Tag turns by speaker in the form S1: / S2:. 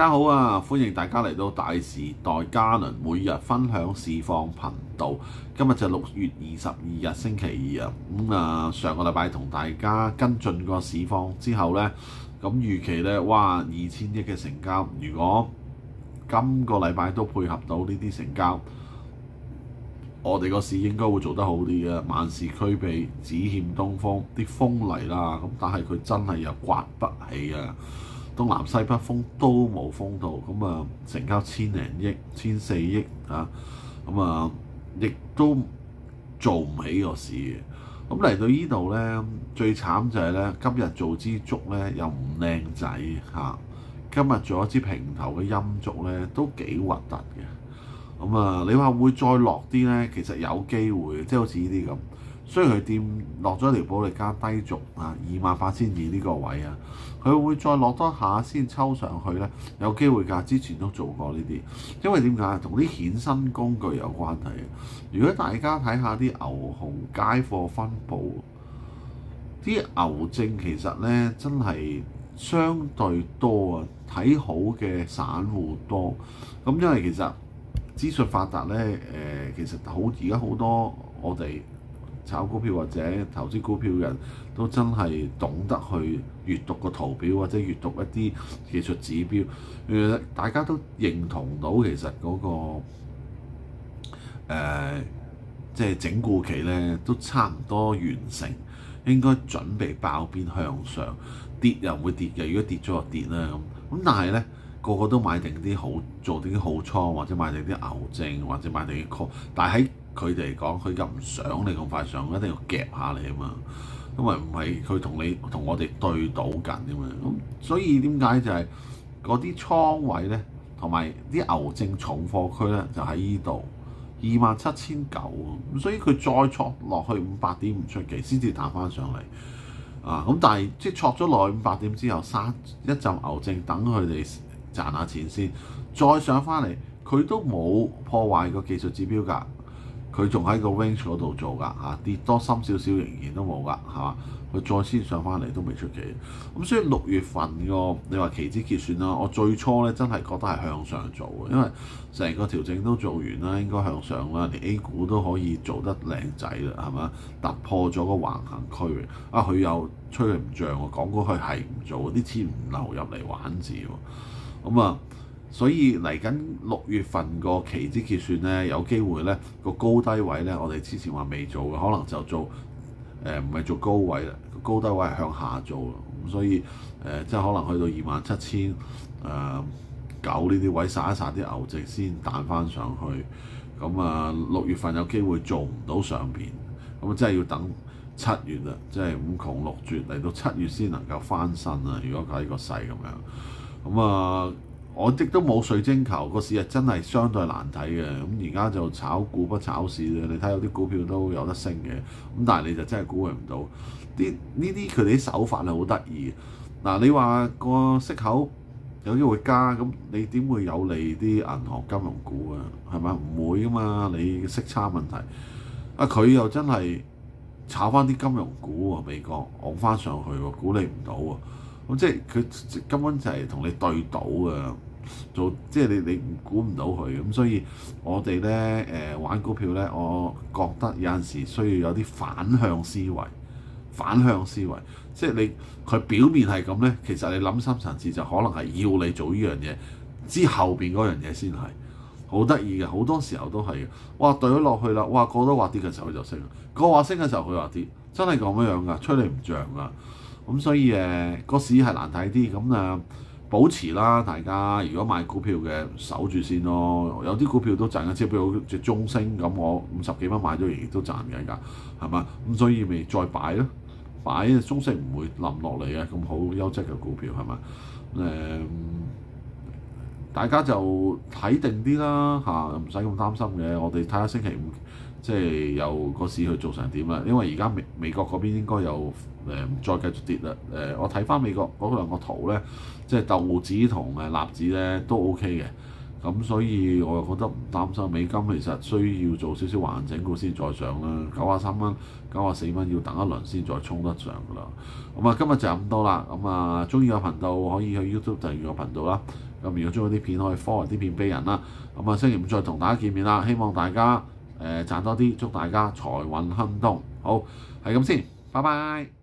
S1: 家好啊！歡迎大家嚟到大時代嘉倫每日分享市況頻道。今日就6月22日星期二啊！上個禮拜同大家跟進個市況之後呢，咁預期呢，哇2000億嘅成交，如果今個禮拜都配合到呢啲成交，我哋個市應該會做得好啲嘅。萬事俱備，只欠東風，啲風嚟啦，咁但係佢真係又刮不起啊！東南西北風都冇風到，咁啊成交千零億、1400億啊，咁啊亦都做唔起個市嘅。咁嚟到呢度呢，最慘就係呢，今日做支燭呢又唔靚仔嚇，今日做一支平頭嘅陰燭呢都幾核突嘅。咁啊，你話會再落啲呢？其實有機會，即係好似呢啲咁。雖然佢掂落咗條保利加低續啊，28,200呢個位啊，佢會再落多下先抽上去呢，有機會㗎。之前都做過呢啲，因為點解？同啲衍生工具有關係。如果大家睇下啲牛熊街貨分佈，啲牛證其實呢真係相對多啊，睇好嘅散戶多。咁因為其實資訊發達呢，其實而家好多我哋炒股票或者投資股票嘅人都真係懂得去閱讀個圖表或者閱讀一啲技術指標，大家都認同到其實嗰個即係整固期呢都差唔多完成，應該準備爆邊向上，跌又唔會跌嘅，如果跌咗就跌啦咁。但係呢，個個都買定啲好，做定啲好倉，或者買定啲牛證，或者買定啲 call， 但係喺佢哋嚟講，佢就唔想你咁快上，一定要夾下你啊嘛，因為唔係佢同我哋對賭緊啊嘛，咁所以點解就係嗰啲倉位呢，同埋啲牛證重貨區呢，就喺呢度27,900，咁所以佢再挫落去500點唔出奇，先至彈翻上嚟啊！咁但係即係挫咗落去500點之後，殺一陣牛證，等佢哋賺下錢先，再上翻嚟，佢都冇破壞個技術指標㗎。佢仲喺個 range 嗰度做㗎嚇，跌多深少少仍然都冇㗎，係嘛？佢再先上翻嚟都未出奇。咁所以6月份個你話期指結算啦，我最初咧真係覺得係向上做嘅，因為成個調整都做完啦，應該向上啦，連 A 股都可以做得靚仔啦，係嘛？突破咗個橫行區域啊，佢又吹佢唔漲喎，講過佢係唔做，啲錢唔流入嚟玩字喎，咁啊。所以嚟緊6月份個期指結算呢，有機會呢個高低位呢，我哋之前話未做嘅，可能就做唔係做高位啦，高低位係向下做啦。咁所以即係可能去到27,900呢啲位殺一殺啲牛證先彈翻上去。咁啊6月份有機會做唔到上邊，咁真係要等7月啦，即係五窮六絕嚟到7月先能夠翻身啊！如果睇個勢咁樣，咁啊〜我亦都冇水晶球，個市係真係相對難睇嘅。咁而家就炒股不炒市咧，你睇有啲股票都有得升嘅，咁但係你就真係估佢唔到。呢啲佢哋啲手法係好得意嘅。嗱，你話個息口有機會加，咁你點會有利啲銀行金融股啊？係咪？唔會噶嘛，你息差問題。啊，佢又真係炒翻啲金融股喎，美國昂翻上去喎，估你唔到喎。咁即係佢根本就係同你對賭啊！即係你估唔到佢咁，所以我哋呢玩股票呢，我覺得有陣時需要有啲反向思維。即係佢表面係咁呢，其實你諗深層次就可能係要你做呢樣嘢，之後邊嗰樣嘢先係好得意嘅。好多時候都係嘅。哇，對咗落去啦！哇，個都話跌嘅時候佢就升，個話升嘅時候佢話跌，真係咁樣㗎，吹你唔漲㗎。咁所以個市係難睇啲，咁保持啦，大家如果買股票嘅守住先咯。有啲股票都賺緊，即係譬如好似中升咁，我50幾蚊買咗，仍然都賺緊㗎，係嘛？咁所以咪再擺咯，擺中升唔會冧落嚟嘅，咁好優質嘅股票係嘛？大家就睇定啲啦嚇，唔使咁擔心嘅。我哋睇下星期五即係有個市去做成點啦。因為而家美國嗰邊應該有再繼續跌啦。我睇翻美國嗰兩個圖咧，即係道指同納指咧都 OK 嘅。咁所以我又覺得唔擔心。美金其實需要做少少橫整固先再上啦，93蚊、94蚊要等一輪先再衝得上㗎啦。咁啊，今日就咁多啦。咁啊，中意個頻道可以去 YouTube 訂閱個頻道啦。咁如果中意啲片可以 follow 啲片俾人啦。咁啊，星期五再同大家見面啦。希望大家賺多啲，祝大家財運亨通。好，係咁先，拜拜。